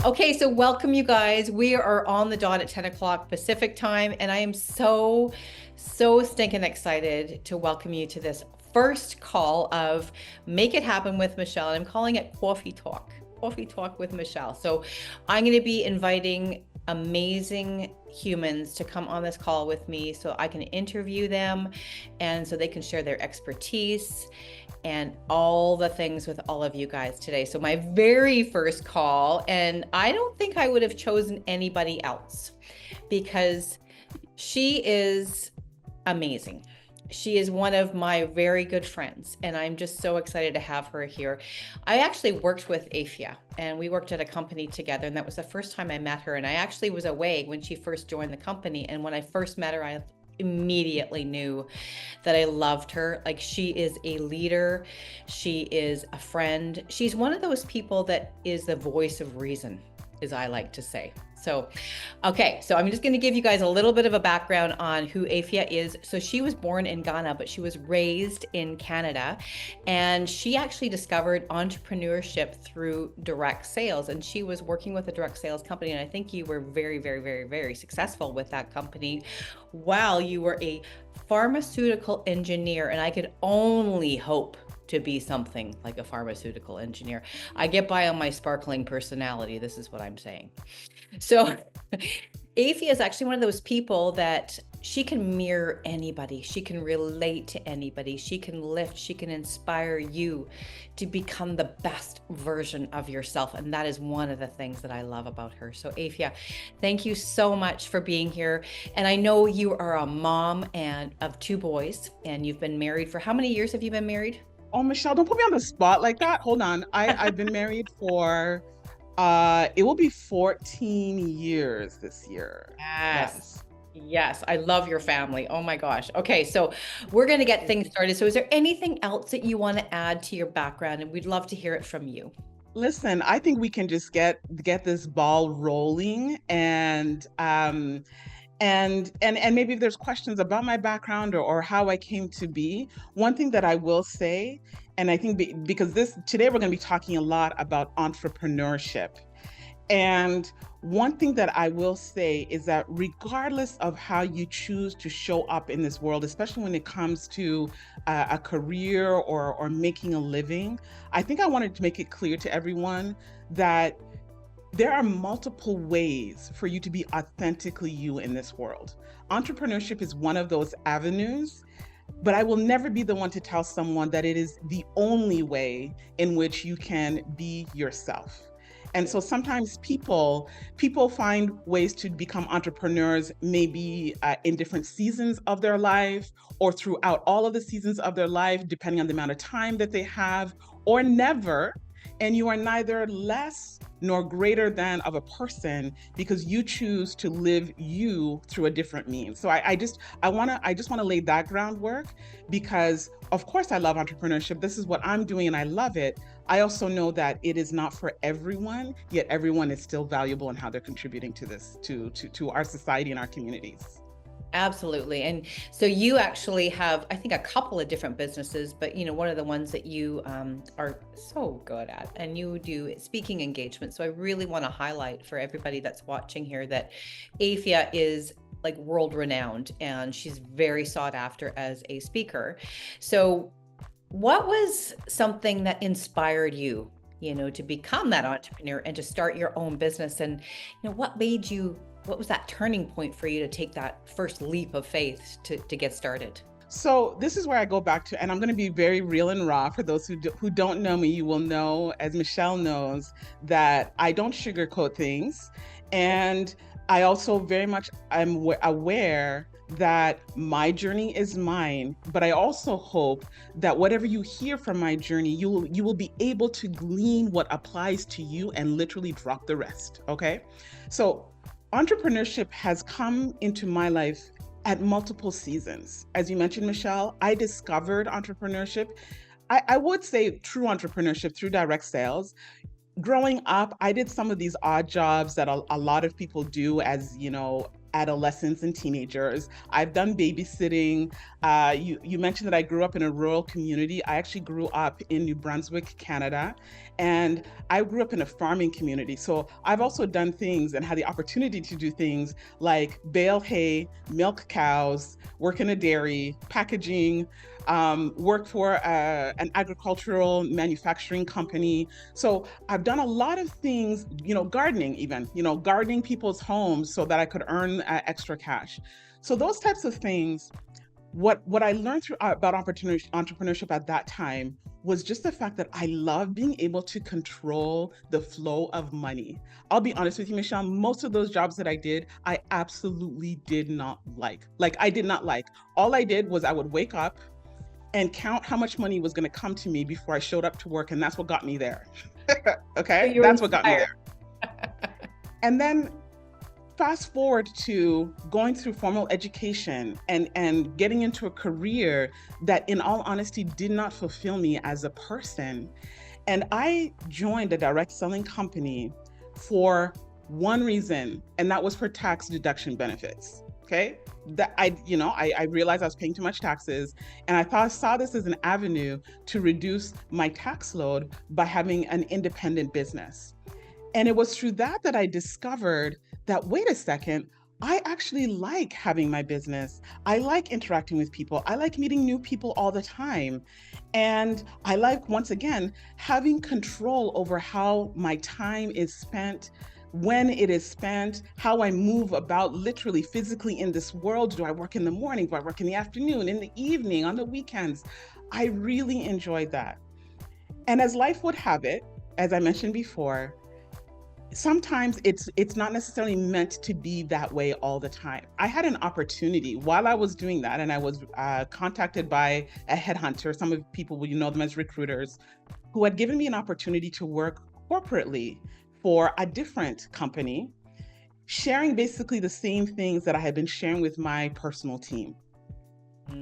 Okay, so welcome you guys. We are on the dot at 10 o'clock Pacific time, and I am so stinking excited to welcome you to this first call of Make It Happen with Michelle. And I'm calling it Coffee Talk with Michelle. So I'm going to be inviting amazing humans to come on this call with me so I can interview them and so they can share their expertise and all the things with all of you guys today. So my very first call, and I don't think I would have chosen anybody else because she is amazing. She is one of my very good friends, and I'm just so excited to have her here. I actually worked with Afua, and we worked at a company together, and that was the first time I met her. And I actually was away when she first joined the company, and when I first met her, I immediately knew that I loved her. Like, she is a leader, she is a friend, she's one of those people that is the voice of reason, as I like to say. So, okay, so I'm just going to give you guys a little bit of a background on who Afua is. So she was born in Ghana, but she was raised in Canada, and she actually discovered entrepreneurship through direct sales. And she was working with a direct sales company, and I think you were very successful with that company while you were a pharmaceutical engineer. And I could only hope to be something like a pharmaceutical engineer. I get by on my sparkling personality. This is what I'm saying. So Afua is actually one of those people that she can mirror anybody. She can relate to anybody. She can lift, she can inspire you to become the best version of yourself. And that is one of the things that I love about her. So Afua, thank you so much for being here. And I know you are a mom and of two boys, and you've been married for how many years have you been married? Oh, Michelle, don't put me on the spot like that. Hold on. I've been married for it will be 14 years this year. Yes. Yes. Yes, I love your family. Oh my gosh. Okay, so we're going to get things started. So is there anything else that you want to add to your background? And we'd love to hear it from you. Listen, I think we can just get this ball rolling and maybe if there's questions about my background or how I came to be. One thing that I will say, and I think because this today we're going to be talking a lot about entrepreneurship. And one thing that I will say is that regardless of how you choose to show up in this world, especially when it comes to a career or making a living, I think I wanted to make it clear to everyone that there are multiple ways for you to be authentically you in this world. Entrepreneurship is one of those avenues, but I will never be the one to tell someone that it is the only way in which you can be yourself. And so sometimes people find ways to become entrepreneurs, maybe in different seasons of their life or throughout all of the seasons of their life, depending on the amount of time that they have, or never. And you are neither less nor greater than of a person because you choose to live you through a different means. So I just want to lay that groundwork because of course I love entrepreneurship. This is what I'm doing and I love it. I also know that it is not for everyone, yet everyone is still valuable in how they're contributing to this, to our society and our communities. Absolutely. And so you actually have, I think, a couple of different businesses, but one of the ones that you are so good at, and you do speaking engagement. So I really want to highlight for everybody that's watching here that Afua is like world renowned and she's very sought after as a speaker. So what was something that inspired you, to become that entrepreneur and to start your own business? And, what was that turning point for you to take that first leap of faith to get started? So this is where I go back to, and I'm going to be very real and raw. For those who don't know me, you will know, as Michelle knows, that I don't sugarcoat things. And I also very much am aware that my journey is mine, but I also hope that whatever you hear from my journey, you will be able to glean what applies to you and literally drop the rest. Okay. So entrepreneurship has come into my life at multiple seasons. As you mentioned, Michelle, I discovered entrepreneurship. I would say true entrepreneurship through direct sales. Growing up, I did some of these odd jobs that a lot of people do as, adolescents and teenagers. I've done babysitting. You mentioned that I grew up in a rural community. I actually grew up in New Brunswick, Canada, and I grew up in a farming community. So I've also done things and had the opportunity to do things like bale hay, milk cows, work in a dairy, packaging, work for an agricultural manufacturing company. So I've done a lot of things, gardening even, gardening people's homes so that I could earn extra cash. So those types of things, what I learned about entrepreneurship at that time was just the fact that I love being able to control the flow of money. I'll be honest with you, Michelle, most of those jobs that I did, I absolutely did not like. Like, I did not like. All I did was I would wake up and count how much money was going to come to me before I showed up to work. And that's what got me there. Okay. That's what got me there. And then fast forward to going through formal education and getting into a career that, in all honesty, did not fulfill me as a person. And I joined a direct selling company for one reason, and that was for tax deduction benefits. Okay. That I realized I was paying too much taxes, and I saw this as an avenue to reduce my tax load by having an independent business. And it was through that I discovered that, wait a second, I actually like having my business. I like interacting with people. I like meeting new people all the time. And I like, once again, having control over how my time is spent, when it is spent, how I move about literally physically in this world. Do I work in the morning? Do I work in the afternoon, in the evening, on the weekends? I really enjoyed that. And as life would have it, as I mentioned before, sometimes it's not necessarily meant to be that way all the time. I had an opportunity while I was doing that, and I was contacted by a headhunter. Some of people, will know them as recruiters, who had given me an opportunity to work corporately for a different company, sharing basically the same things that I had been sharing with my personal team.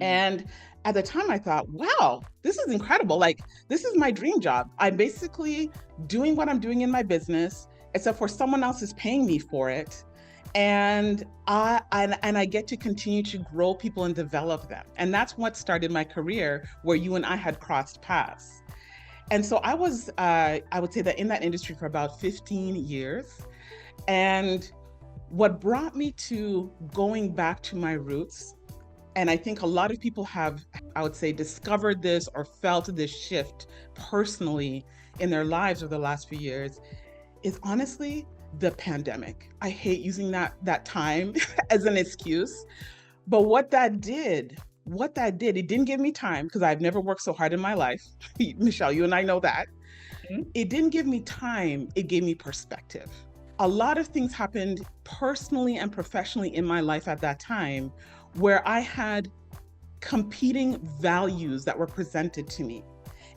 And at the time I thought, wow, this is incredible. Like, this is my dream job. I'm basically doing what I'm doing in my business, except for someone else is paying me for it. And I get to continue to grow people and develop them. And that's what started my career, where you and I had crossed paths. And so I was, I would say that in that industry for about 15 years. And what brought me to going back to my roots, and I think a lot of people have, I would say, discovered this or felt this shift personally in their lives over the last few years, is honestly the pandemic. I hate using that time as an excuse, but what that did, it didn't give me time, because I've never worked so hard in my life. Michelle, you and I know that. It didn't give me time, it gave me perspective. A lot of things happened personally and professionally in my life at that time where I had competing values that were presented to me.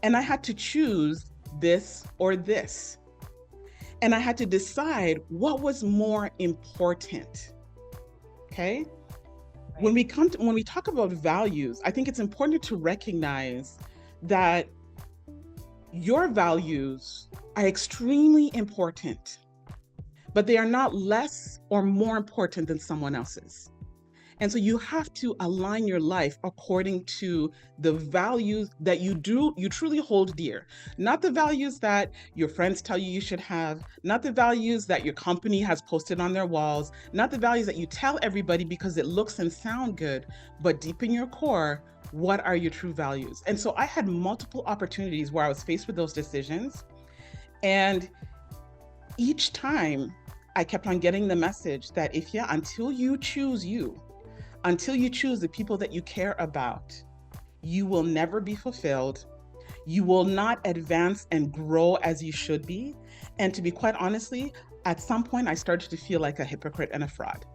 And I had to choose this or this. And I had to decide what was more important. Okay? When we talk about values, I think it's important to recognize that your values are extremely important, but they are not less or more important than someone else's. And so you have to align your life according to the values that you truly hold dear. Not the values that your friends tell you should have, not the values that your company has posted on their walls, not the values that you tell everybody because it looks and sounds good, but deep in your core, what are your true values? And so I had multiple opportunities where I was faced with those decisions. And each time I kept on getting the message that until you choose you, until you choose the people that you care about, you will never be fulfilled. You will not advance and grow as you should be. And to be quite honestly, at some point, I started to feel like a hypocrite and a fraud.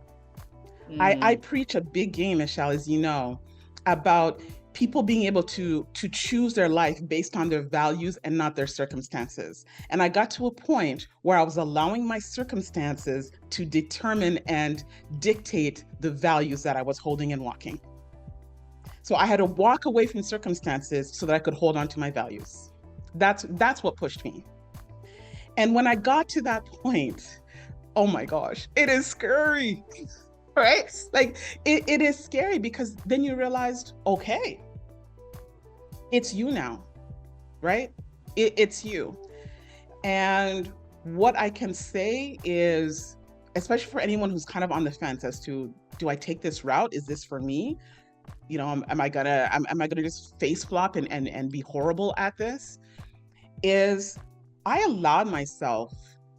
I preach a big game, Michelle, as you know, about people being able to choose their life based on their values and not their circumstances. And I got to a point where I was allowing my circumstances to determine and dictate the values that I was holding and walking. So I had to walk away from circumstances so that I could hold on to my values. That's what pushed me. And when I got to that point, oh my gosh, it is scary. right? Like it is scary because then you realized, okay, it's you now, right? It's you. And what I can say is, especially for anyone who's kind of on the fence as to, do I take this route? Is this for me? You know, am I gonna just face flop and be horrible at this? Is I allowed myself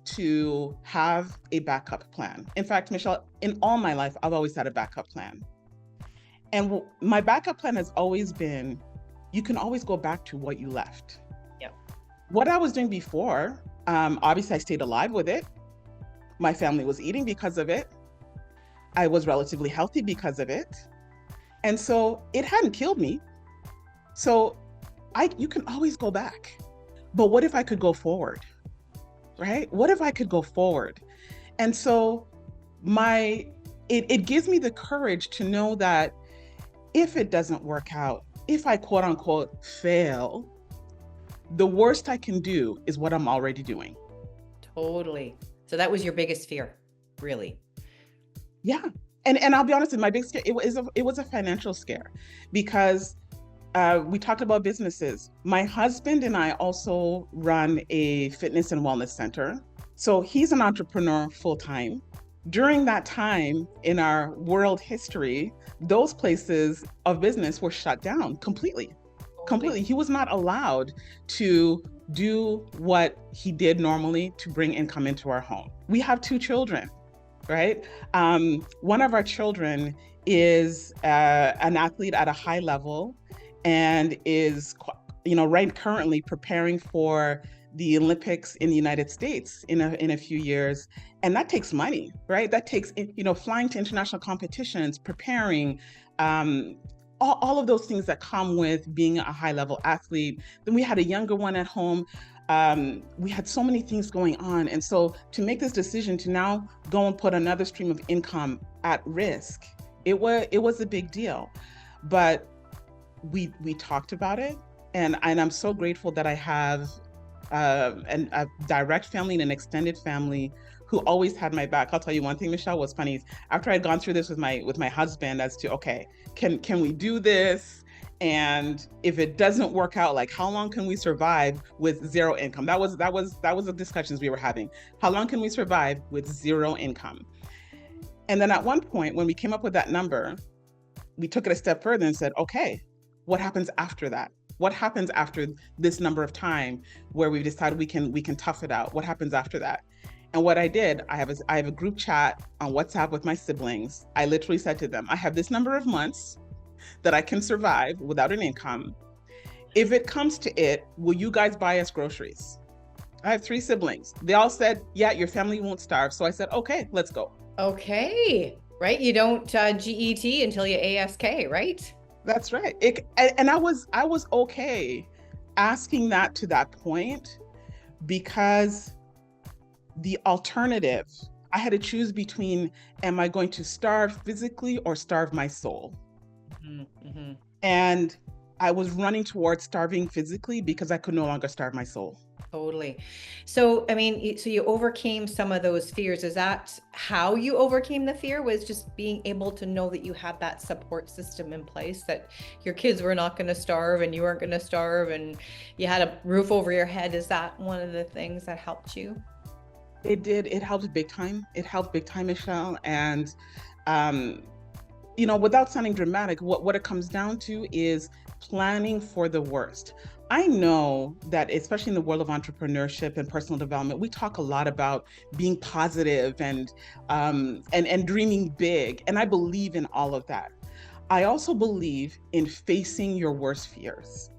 to have a backup plan. In fact, Michelle, in all my life, I've always had a backup plan. And my backup plan has always been, you can always go back to what you left. Yep. What I was doing before, obviously I stayed alive with it. My family was eating because of it. I was relatively healthy because of it. And so it hadn't killed me. So you can always go back. But what if I could go forward? Right? What if I could go forward? And so it gives me the courage to know that if it doesn't work out, if I quote unquote fail, the worst I can do is what I'm already doing. Totally. So that was your biggest fear, really? Yeah. And I'll be honest with you, my biggest scare, it was a financial scare because we talked about businesses. My husband and I also run a fitness and wellness center. So he's an entrepreneur full time. During that time in our world history, those places of business were shut down completely. Completely. He was not allowed to do what he did normally to bring income into our home. We have 2 children, right? One of our children is an athlete at a high level and is, right currently preparing for the Olympics in the United States in a few years. And that takes money, right? That takes, flying to international competitions, preparing, all of those things that come with being a high level athlete. Then we had a younger one at home. We had so many things going on. And so to make this decision to now go and put another stream of income at risk, it was a big deal. But we talked about it. And I'm so grateful that I have a direct family and an extended family who always had my back. I'll tell you one thing, Michelle, what's funny is after I'd gone through this with my husband as to, okay, can we do this? And if it doesn't work out, like how long can we survive with zero income? That was the discussions we were having. How long can we survive with zero income? And then at one point when we came up with that number, we took it a step further and said, okay, what happens after that? What happens after this number of time where we've decided we can tough it out? What happens after that? And what I did, I have a group chat on WhatsApp with my siblings. I literally said to them, I have this number of months that I can survive without an income. If it comes to it, will you guys buy us groceries? I have 3 siblings. They all said, yeah, your family won't starve. So I said, okay, let's go. Okay. Right. You don't GET until you ASK, right? That's right. And I was okay asking that to that point because the alternative, I had to choose between, am I going to starve physically or starve my soul? Mm-hmm. And I was running towards starving physically because I could no longer starve my soul. Totally. So, I mean, so you overcame some of those fears. Is that how you overcame the fear, was just being able to know that you had that support system in place, that your kids were not going to starve and you weren't going to starve and you had a roof over your head? Is that one of the things that helped you? It did. It helped big time. It helped big time, Michelle. And, without sounding dramatic, what it comes down to is planning for the worst. I know that, especially in the world of entrepreneurship and personal development, we talk a lot about being positive and dreaming big. And I believe in all of that. I also believe in facing your worst fears.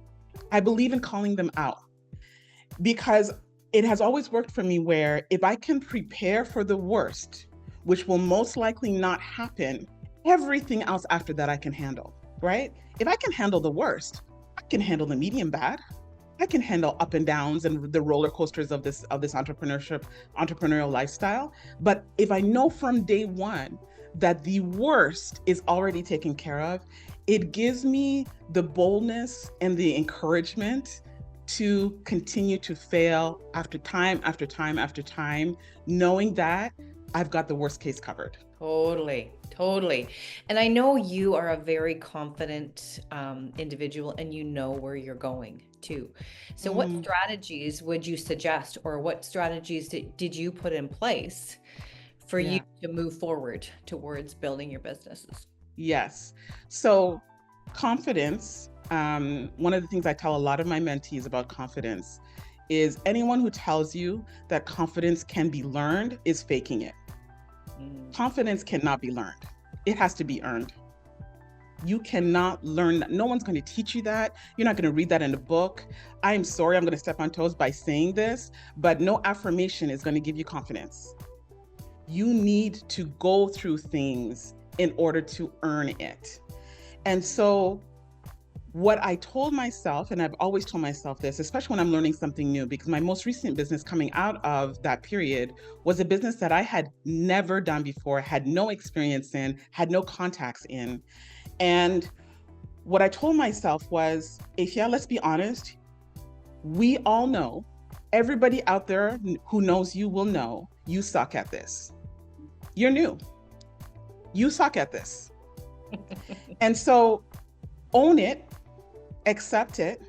I believe in calling them out because it has always worked for me where if I can prepare for the worst, which will most likely not happen, everything else after that I can handle, right? If I can handle the worst, I can handle the medium bad. I can handle up and downs and the roller coasters of this entrepreneurial lifestyle. But if I know from day one that the worst is already taken care of, it gives me the boldness and the encouragement to continue to fail after time after time after time, knowing that I've got the worst case covered. Totally. Totally. And I know you are a very confident individual and you know where you're going too. So, what Mm, strategies would you suggest, or what strategies did you put in place for you yeah. to move forward towards building your businesses? Yes. So confidence, one of the things I tell a lot of my mentees about confidence is anyone who tells you that confidence can be learned is faking it. Mm. Confidence cannot be learned. It has to be earned. You cannot learn that. No one's going to teach you that. You're not going to read that in a book. I'm sorry, I'm going to step on toes by saying this, but no affirmation is going to give you confidence. You need to go through things in order to earn it. And so, what I told myself, and I've always told myself this, especially when I'm learning something new, because my most recent business coming out of that period was a business that I had never done before, had no experience in, had no contacts in. And what I told myself was, Afia, let's be honest, we all know, everybody out there who knows you will know, you suck at this. You're new. You suck at this. And so own it, accept it.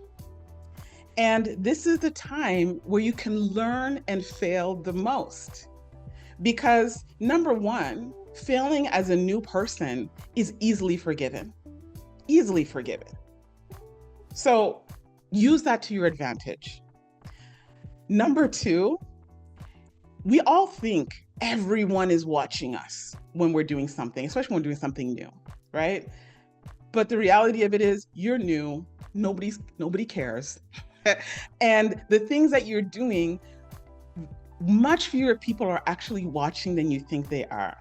And this is the time where you can learn and fail the most. Because number one, failing as a new person is easily forgiven, easily forgiven. So use that to your advantage. Number two, we all think everyone is watching us when we're doing something, especially when we're doing something new, right? But the reality of it is you're new, nobody cares. And the things that you're doing, much fewer people are actually watching than you think they are.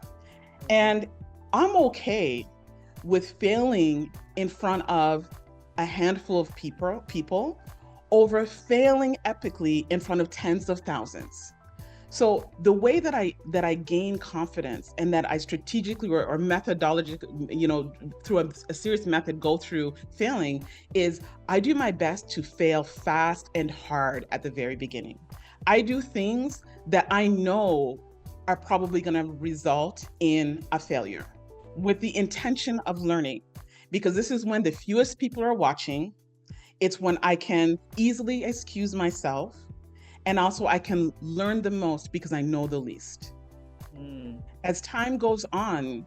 And I'm okay with failing in front of a handful of people over failing epically in front of tens of thousands. So the way that I gain confidence and that I strategically or methodology, through a serious method go through failing is I do my best to fail fast and hard at the very beginning. I do things that I know are probably going to result in a failure with the intention of learning, because this is when the fewest people are watching. It's when I can easily excuse myself, and also I can learn the most because I know the least. Mm. As time goes on,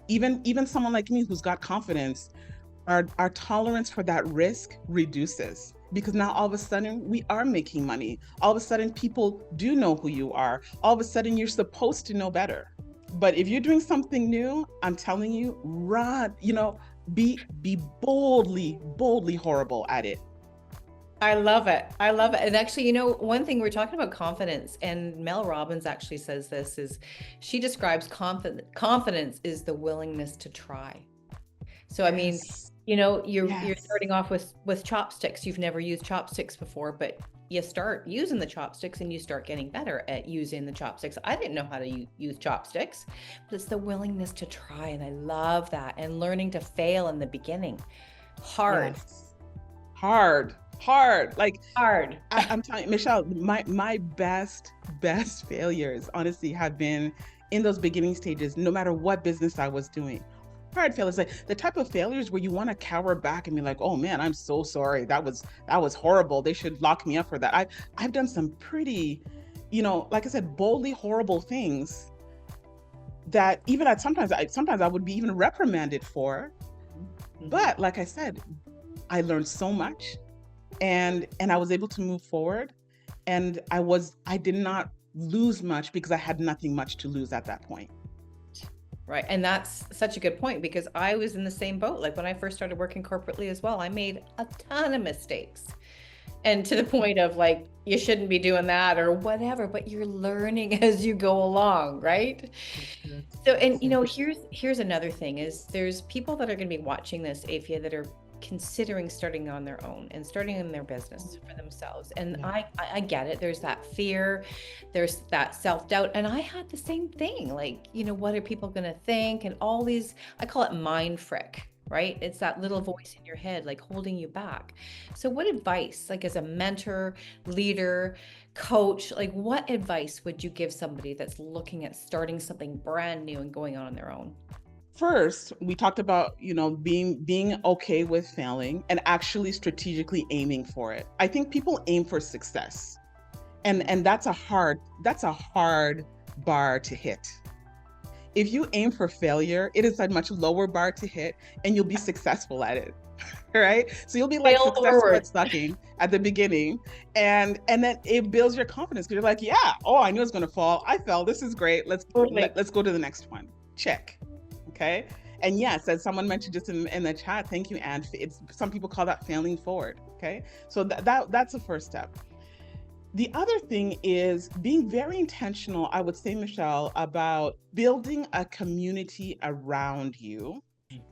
even someone like me who's got confidence, our tolerance for that risk reduces, because now all of a sudden we are making money. All of a sudden people do know who you are. All of a sudden you're supposed to know better. But if you're doing something new, I'm telling you, run, be boldly horrible at it. I love it. I love it. And actually, one thing we're talking about confidence, and Mel Robbins actually says this is she describes confidence is the willingness to try. So I mean, Yes. you're Yes. starting off with chopsticks. You've never used chopsticks before, but you start using the chopsticks and you start getting better at using the chopsticks. I didn't know how to use chopsticks, but it's the willingness to try, and I love that. And learning to fail in the beginning. Hard, Yes. Hard. Like hard. I'm telling you, Michelle, my best failures honestly have been in those beginning stages, no matter what business I was doing. Hard failures, like the type of failures where you want to cower back and be like, oh man, I'm so sorry. That was horrible. They should lock me up for that. I've done some pretty, like I said, boldly horrible things that even sometimes I would be even reprimanded for. Mhm. But like I said, I learned so much, and I was able to move forward, and I did not lose much because I had nothing much to lose at that point. Right. And that's such a good point, because I was in the same boat. Like when I first started working corporately as well, I made a ton of mistakes. And to the point of like, you shouldn't be doing that or whatever, but you're learning as you go along, right? So, and Exactly. here's another thing is there's people that are going to be watching this, Afia, that are considering starting on their own and starting in their business for themselves. And Yeah. I get it. There's that fear, there's that self-doubt. And I had the same thing. Like, what are people going to think? And all these, I call it mind frick. Right? It's that little voice in your head, like holding you back. So, what advice, like as a mentor, leader, coach, like what advice would you give somebody that's looking at starting something brand new and going on their own? First, we talked about, being okay with failing and actually strategically aiming for it. I think people aim for success. And that's a hard bar to hit. If you aim for failure, it is a much lower bar to hit and you'll be successful at it. Right? So you'll be like Fail successful forward. at sucking at the beginning. And then it builds your confidence because you're like, yeah, oh, I knew it was gonna fall. I fell. This is great. Let's Totally. let's go to the next one. Check. Okay. And yes, as someone mentioned just in the chat, thank you, Anne. It's some people call that failing forward. Okay. So that's the first step. The other thing is being very intentional, I would say, Michelle, about building a community around you.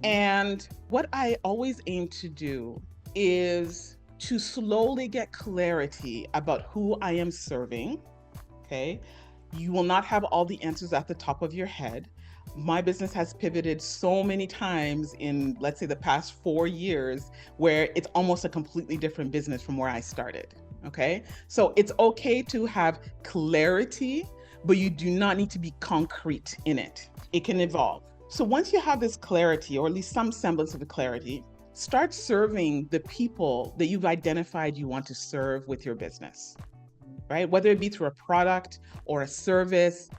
And what I always aim to do is to slowly get clarity about who I am serving. Okay. You will not have all the answers at the top of your head. My business has pivoted so many times in, let's say, the past 4 years, where it's almost a completely different business from where I started. Okay. So it's okay to have clarity, but you do not need to be concrete in it. It can evolve. So once you have this clarity, or at least some semblance of clarity, start serving the people that you've identified you want to serve with your business, right? Whether it be through a product or a service,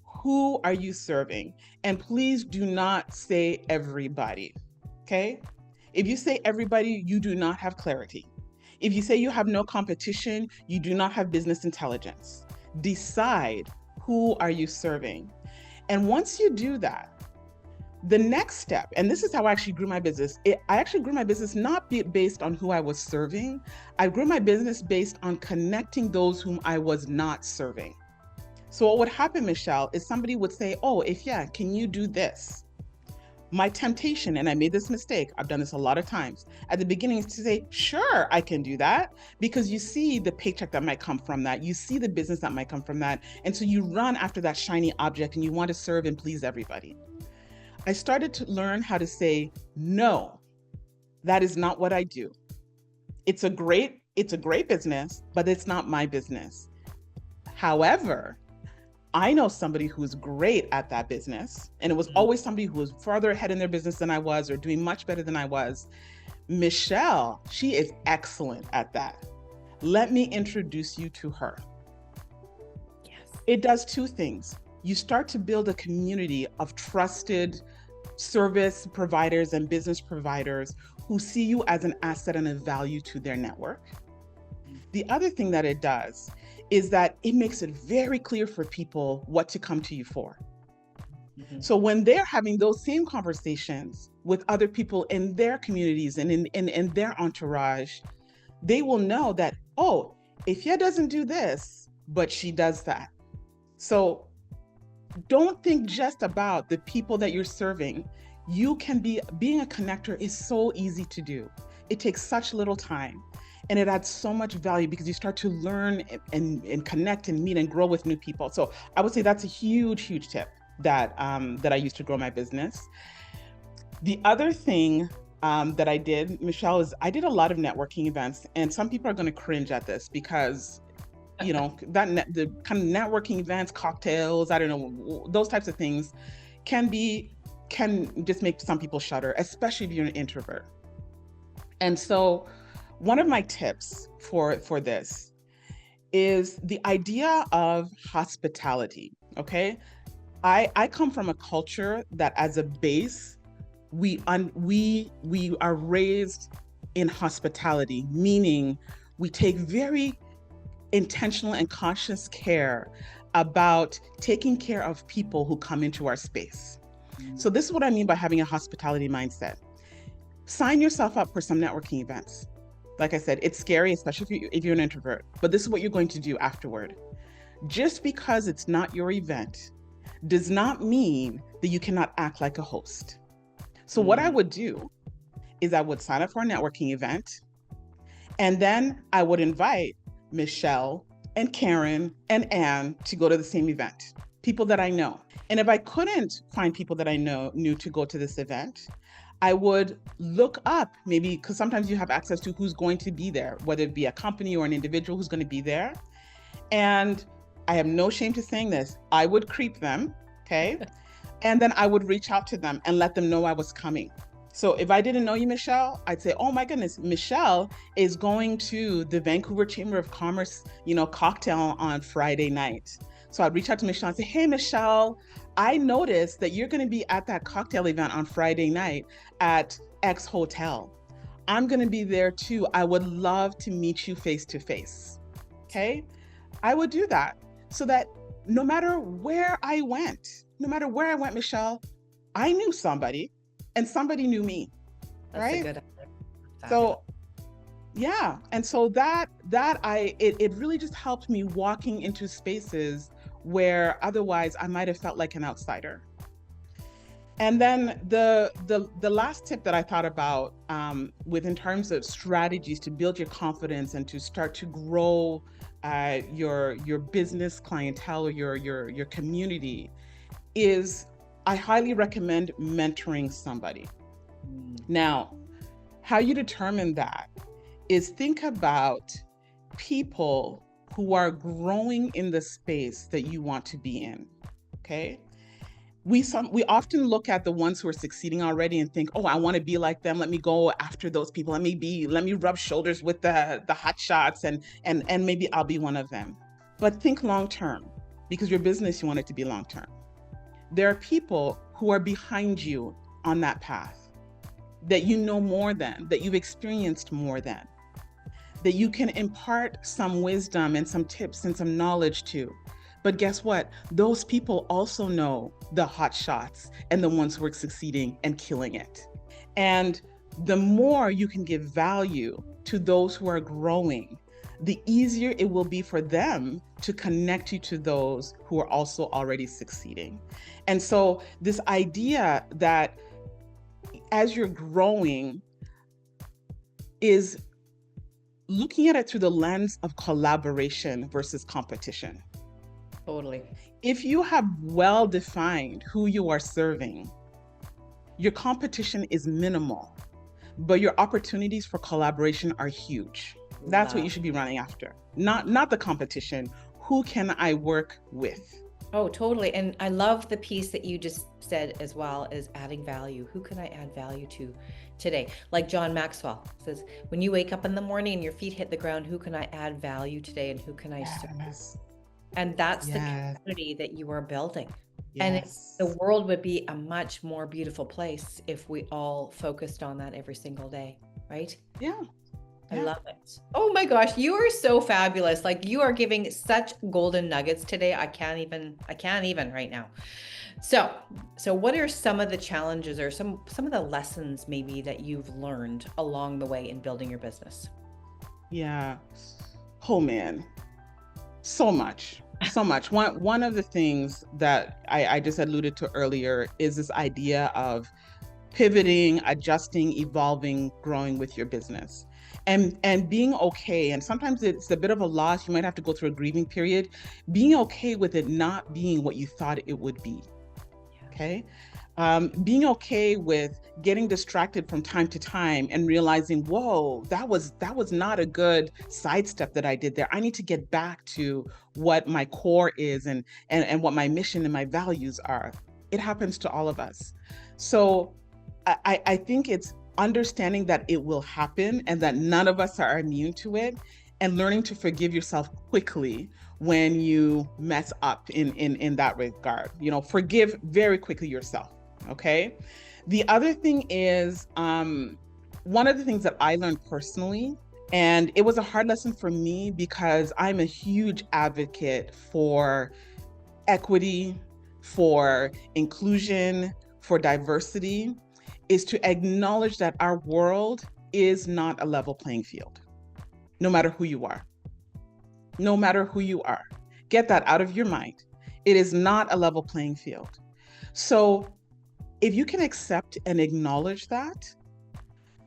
who are you serving? And please do not say everybody, okay? If you say everybody, you do not have clarity. If you say you have no competition, you do not have business intelligence. Decide, who are you serving? And once you do that, the next step, and this is how I actually grew my business. I actually grew my business not based on who I was serving. I grew my business based on connecting those whom I was not serving. So what would happen, Michelle, is somebody would say, oh, can you do this? My temptation, and I made this mistake, I've done this a lot of times, at the beginning is to say, sure, I can do that, because you see the paycheck that might come from that, you see the business that might come from that, and so you run after that shiny object and you want to serve and please everybody. I started to learn how to say, no, that is not what I do. It's a great business, but it's not my business. However, I know somebody who's great at that business, and it was always somebody who was farther ahead in their business than I was, or doing much better than I was. Michelle, she is excellent at that. Let me introduce you to her. Yes. It does two things. You start to build a community of trusted service providers and business providers who see you as an asset and a value to their network. The other thing that it does is that it makes it very clear for people what to come to you for. So when they're having those same conversations with other people in their communities and in their entourage, they will know that, oh, Afua doesn't do this, but she does that. So don't think just about the people that you're serving. Being a connector is so easy to do. It takes such little time, and it adds so much value because you start to learn and connect and meet and grow with new people. So I would say that's a huge, huge tip that I used to grow my business. The other thing that I did, Michelle, is I did a lot of networking events, and some people are going to cringe at this because the kind of networking events, cocktails, I don't know, those types of things can just make some people shudder, especially if you're an introvert. And so one of my tips for this is the idea of hospitality. Okay. I come from a culture that as a base, we are raised in hospitality, meaning we take very intentional and conscious care about taking care of people who come into our space. So this is what I mean by having a hospitality mindset. Sign yourself up for some networking events. Like I said, it's scary, especially if you're an introvert, but this is what you're going to do afterward. Just because it's not your event does not mean that you cannot act like a host. So what I would do is I would sign up for a networking event, and then I would invite Michelle and Karen and Anne to go to the same event, people that I know. And if I couldn't find people that I knew to go to this event, I would look up, maybe, because sometimes you have access to who's going to be there, whether it be a company or an individual who's going to be there. And I have no shame to saying this, I would creep them, okay? And then I would reach out to them and let them know I was coming. So if I didn't know you, Michelle, I'd say, oh my goodness, Michelle is going to the Vancouver Chamber of Commerce, cocktail on Friday night. So I'd reach out to Michelle and say, hey, Michelle, I noticed that you're going to be at that cocktail event on Friday night at X Hotel. I'm going to be there too. I would love to meet you face to face. Okay. I would do that so that no matter where I went, Michelle, I knew somebody and somebody knew me. That's right? a good idea. So yeah. And so it really just helped me walking into spaces where otherwise I might have felt like an outsider. And then the last tip that I thought about in terms of strategies to build your confidence and to start to grow your business clientele or your community is I highly recommend mentoring somebody. Now, how you determine that is think about people who are growing in the space that you want to be in. Okay. We often look at the ones who are succeeding already and think, oh, I want to be like them. Let me go after those people. Let me rub shoulders with the hot shots and maybe I'll be one of them. But think long term, because your business, you want it to be long term. There are people who are behind you on that path that you know more than, that you've experienced more than, that you can impart some wisdom and some tips and some knowledge to. But guess what? Those people also know the hot shots and the ones who are succeeding and killing it. And the more you can give value to those who are growing, the easier it will be for them to connect you to those who are also already succeeding. And so this idea that as you're growing is looking at it through the lens of collaboration versus competition. Totally. If you have well defined who you are serving, your competition is minimal, but your opportunities for collaboration are huge. That's what you should be running after. Not the competition. Who can I work with? Oh, totally. And I love the piece that you just said as well, is adding value. Who can I add value to today? Like John Maxwell says, when you wake up in the morning and your feet hit the ground, who can I add value today and who can I serve? And that's the community that you are building. And the world would be a much more beautiful place if we all focused on that every single day, right? Yeah. I love it. Oh my gosh, you are so fabulous. Like, you are giving such golden nuggets today. I can't even right now. So what are some of the challenges or some of the lessons maybe that you've learned along the way in building your business? Yeah. Oh man. So much. One of the things that I just alluded to earlier is this idea of pivoting, adjusting, evolving, growing with your business. And being okay, and sometimes it's a bit of a loss. You might have to go through a grieving period. Being okay with it not being what you thought it would be. Okay. Being okay with getting distracted from time to time and realizing, whoa, that was not a good sidestep that I did there. I need to get back to what my core is and what my mission and my values are. It happens to all of us. So I think it's understanding that it will happen and that none of us are immune to it, and learning to forgive yourself quickly when you mess up in that regard. Forgive very quickly yourself. Okay. The other thing is, one of the things that I learned personally, and it was a hard lesson for me because I'm a huge advocate for equity, for inclusion, for diversity, is to acknowledge that our world is not a level playing field, no matter who you are. No matter who you are. Get that out of your mind. It is not a level playing field. So if you can accept and acknowledge that,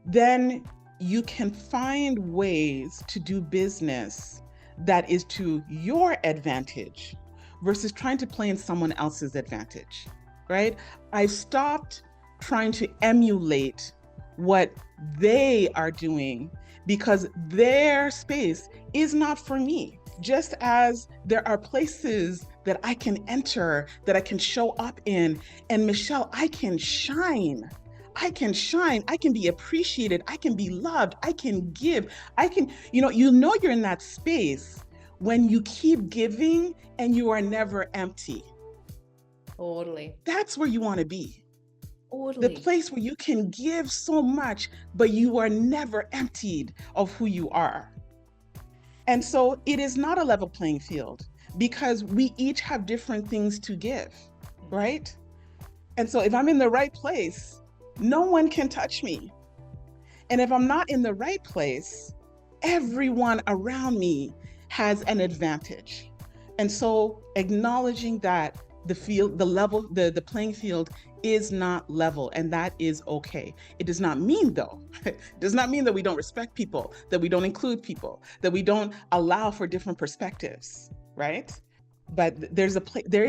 then you can find ways to do business that is to your advantage versus trying to play in someone else's advantage, right? I stopped trying to emulate what they are doing because their space is not for me. Just as there are places that I can enter, that I can show up in, and Michelle, I can shine. I can shine. I can be appreciated. I can be loved. I can give. I can, you're in that space when you keep giving and you are never empty. Totally. That's where you want to be. The Totally. place where you can give so much, but you are never emptied of who you are. And so it is not a level playing field because we each have different things to give, right? And so if I'm in the right place, no one can touch me. And if I'm not in the right place, everyone around me has an advantage. And so acknowledging that the playing field is not level, and that is okay. It does not mean, though, it does not mean that we don't respect people, that we don't include people, that we don't allow for different perspectives, right? But there is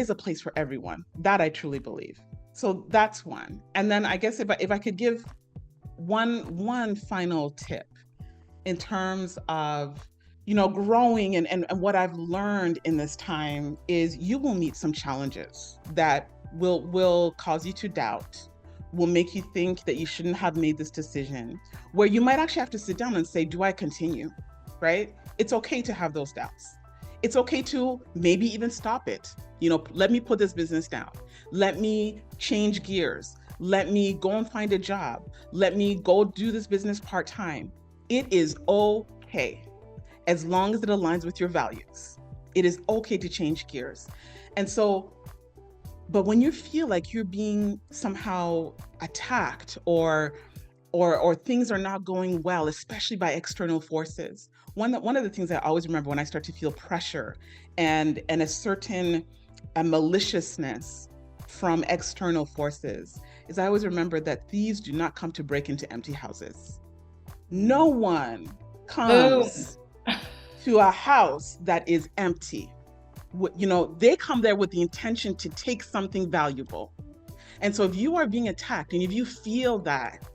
a place for everyone. That I truly believe. So that's one. And then I guess if I could give one final tip in terms of growing and what I've learned in this time is you will meet some challenges that will cause you to doubt, will make you think that you shouldn't have made this decision, where you might actually have to sit down and say, do I continue? Right? It's okay to have those doubts. It's okay to maybe even stop it. Let me put this business down. Let me change gears. Let me go and find a job. Let me go do this business part-time. It is okay, as long as it aligns with your values. It is okay to change gears. And so, but when you feel like you're being somehow attacked or things are not going well, especially by external forces, one of the things I always remember when I start to feel pressure and a certain maliciousness from external forces is I always remember that thieves do not come to break into empty houses. No one comes to a house that is empty. They come there with the intention to take something valuable. And so if you are being attacked and if you feel that,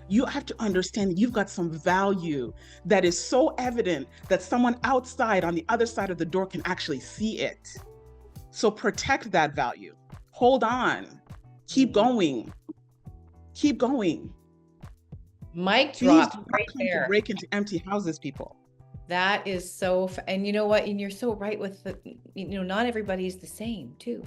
you have to understand that you've got some value that is so evident that someone outside on the other side of the door can actually see it. So protect that value. Hold on. Keep going. Keep going. Mic drop right come there. To break into empty houses, people. That is so, and you know what? And you're so right with not everybody's the same too.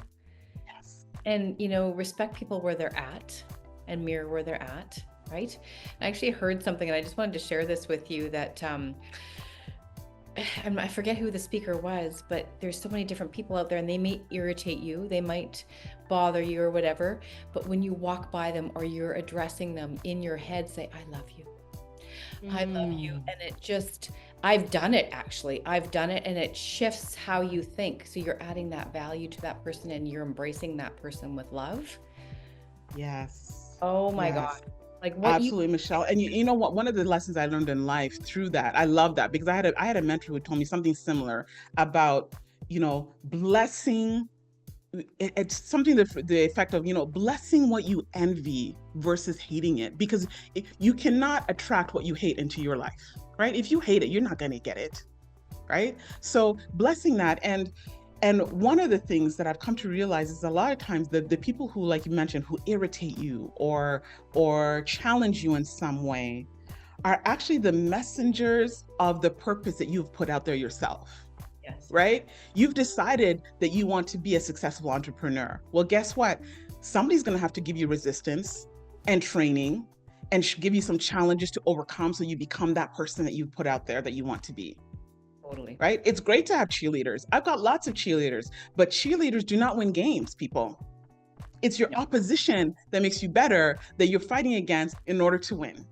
Yes. And, respect people where they're at and mirror where they're at, right? I actually heard something and I just wanted to share this with you that, and I forget who the speaker was, but there's so many different people out there and they may irritate you. They might bother you or whatever. But when you walk by them or you're addressing them in your head, say, I love you. I love you. And it just, I've done it actually. I've done it and it shifts how you think. So you're adding that value to that person and you're embracing that person with love. Yes. Oh my God. Like what absolutely, Michelle. And you know what? One of the lessons I learned in life through that, I love that because I had a mentor who told me something similar about, blessing. It's something the effect of, blessing what you envy versus hating it, because you cannot attract what you hate into your life, right? If you hate it, you're not going to get it, right? So blessing that. And one of the things that I've come to realize is a lot of times the people who, like you mentioned, who irritate you or challenge you in some way are actually the messengers of the purpose that you've put out there yourself. Yes. Right? You've decided that you want to be a successful entrepreneur. Well, guess what? Somebody's going to have to give you resistance and training and give you some challenges to overcome so you become that person that you've put out there that you want to be. Totally. Right? It's great to have cheerleaders. I've got lots of cheerleaders, but cheerleaders do not win games, people. It's your opposition that makes you better, that you're fighting against in order to win.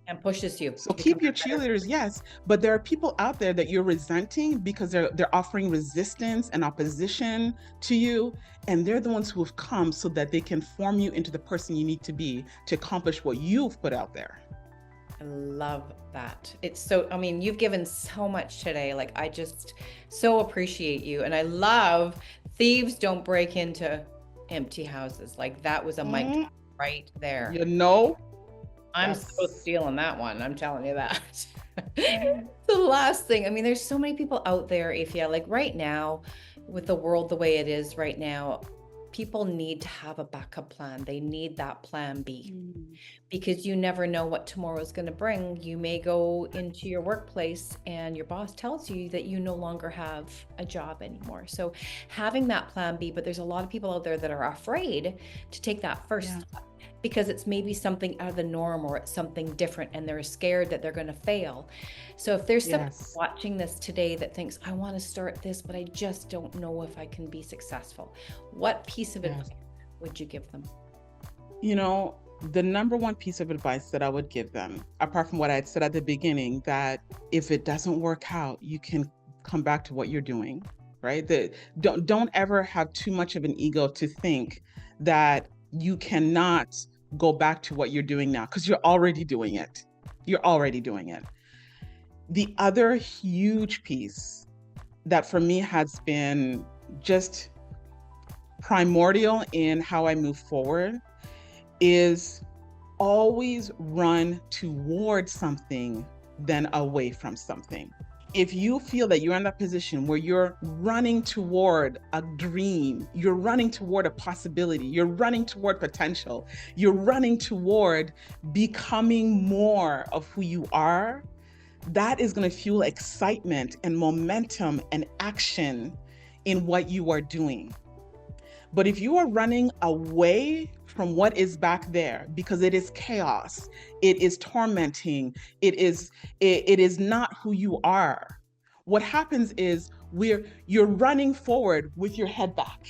And pushes you. So keep your cheerleaders, yes, but there are people out there that you're resenting because they're offering resistance and opposition to you, and they're the ones who have come so that they can form you into the person you need to be to accomplish what you've put out there. I love that. It's so, you've given so much today. Like, I just so appreciate you. And I love thieves don't break into empty houses. Like, that was a mic right there. You know? I'm so stealing that one. I'm telling you that. The last thing, I mean, there's so many people out there, Afia, like right now, with the world the way it is right now, people need to have a backup plan. They need that plan B Mm, because you never know what tomorrow is going to bring. You may go into your workplace and your boss tells you that you no longer have a job anymore. So having that plan B, but there's a lot of people out there that are afraid to take that first yeah. step because it's maybe something out of the norm or it's something different and they're scared that they're going to fail. So if there's somebody Yes. watching this today that thinks, I want to start this, but I just don't know if I can be successful, what piece of advice Yes. would you give them? You know, the number one piece of advice that I would give them, apart from what I had said at the beginning, that if it doesn't work out, you can come back to what you're doing, right? That don't ever have too much of an ego to think that you cannot go back to what you're doing now because you're already doing it. You're already doing it. The other huge piece that for me has been just primordial in how I move forward is always run toward something than away from something. If you feel that you're in that position where you're running toward a dream, you're running toward a possibility, you're running toward potential, you're running toward becoming more of who you are, that is going to fuel excitement and momentum and action in what you are doing. But if you are running away from what is back there because it is chaos, it is tormenting, it is not who you are. What happens is you're running forward with your head back.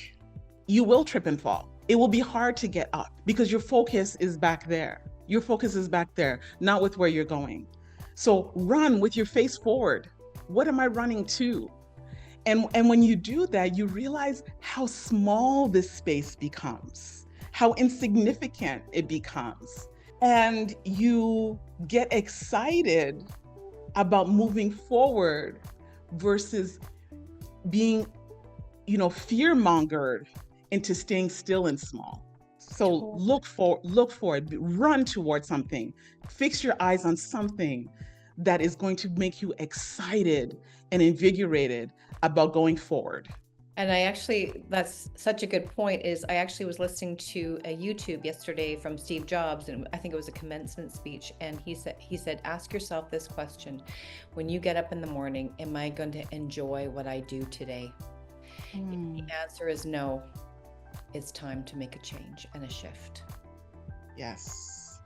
You will trip and fall. It will be hard to get up because your focus is back there. Your focus is back there, not with where you're going. So run with your face forward. What am I running to? And when you do that, you realize how small this space becomes, how insignificant it becomes. And you get excited about moving forward versus being, fear mongered into staying still and small. So look for it, run towards something, fix your eyes on something that is going to make you excited and invigorated about going forward. And I actually, that's such a good point, is I actually was listening to a YouTube yesterday from Steve Jobs, and I think it was a commencement speech. And he said, ask yourself this question: when you get up in the morning, am I going to enjoy what I do today? If the Mm, answer is no, it's time to make a change and a shift. yes.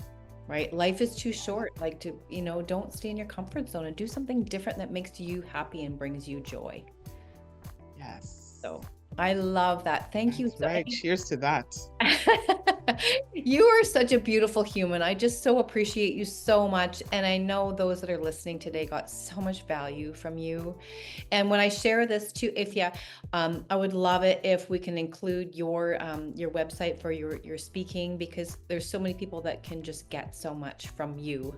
Right? Life is too short. Like to, don't stay in your comfort zone and do something different that makes you happy and brings you joy. Yes. So I love that. Thank you That's right. Cheers to that. You are such a beautiful human. I just so appreciate you so much. And I know those that are listening today got so much value from you. And when I share this to Ifya, I would love it if we can include your website for your speaking, because there's so many people that can just get so much from you.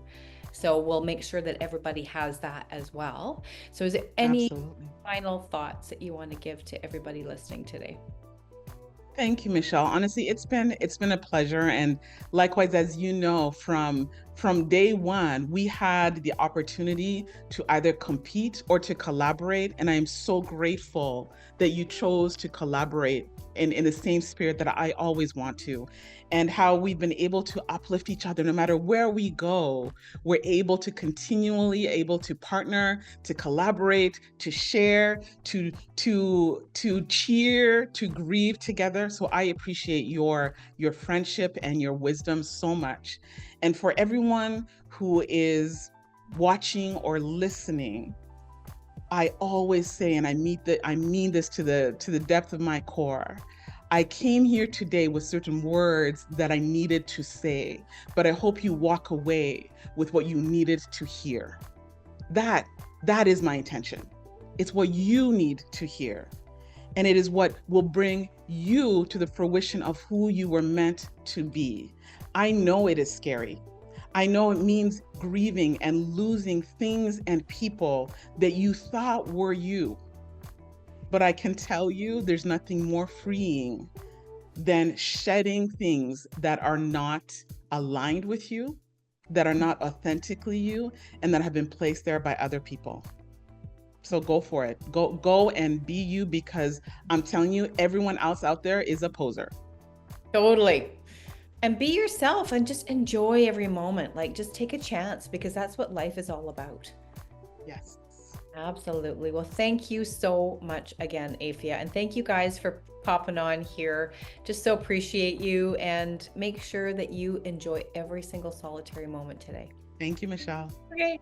So we'll make sure that everybody has that as well. So is there any Absolutely. final thoughts that you want to give to everybody listening today? Thank you, Michelle. Honestly, it's been a pleasure. And likewise, as you know, from day one, we had the opportunity to either compete or to collaborate. And I am so grateful that you chose to collaborate in the same spirit that I always want to. And how we've been able to uplift each other no matter where we go. We're able to continually able to partner, to collaborate, to share, to cheer, to grieve together. So I appreciate your friendship and your wisdom so much. And for everyone who is watching or listening, I always say, and I mean this to the depth of my core. I came here today with certain words that I needed to say, but I hope you walk away with what you needed to hear. That that is my intention. It's what you need to hear. And it is what will bring you to the fruition of who you were meant to be. I know it is scary. I know it means grieving and losing things and people that you thought were you. But I can tell you there's nothing more freeing than shedding things that are not aligned with you that are not authentically you and that have been placed there by other people. So go for it. Go and be you, because I'm telling you, everyone else out there is a poser. Totally. And be yourself and just enjoy every moment. Like, just take a chance, because that's what life is all about. Yes. Absolutely. Well, thank you so much again, Afua. And thank you guys for popping on here. Just so appreciate you, and make sure that you enjoy every single solitary moment today. Thank you, Michelle. Okay.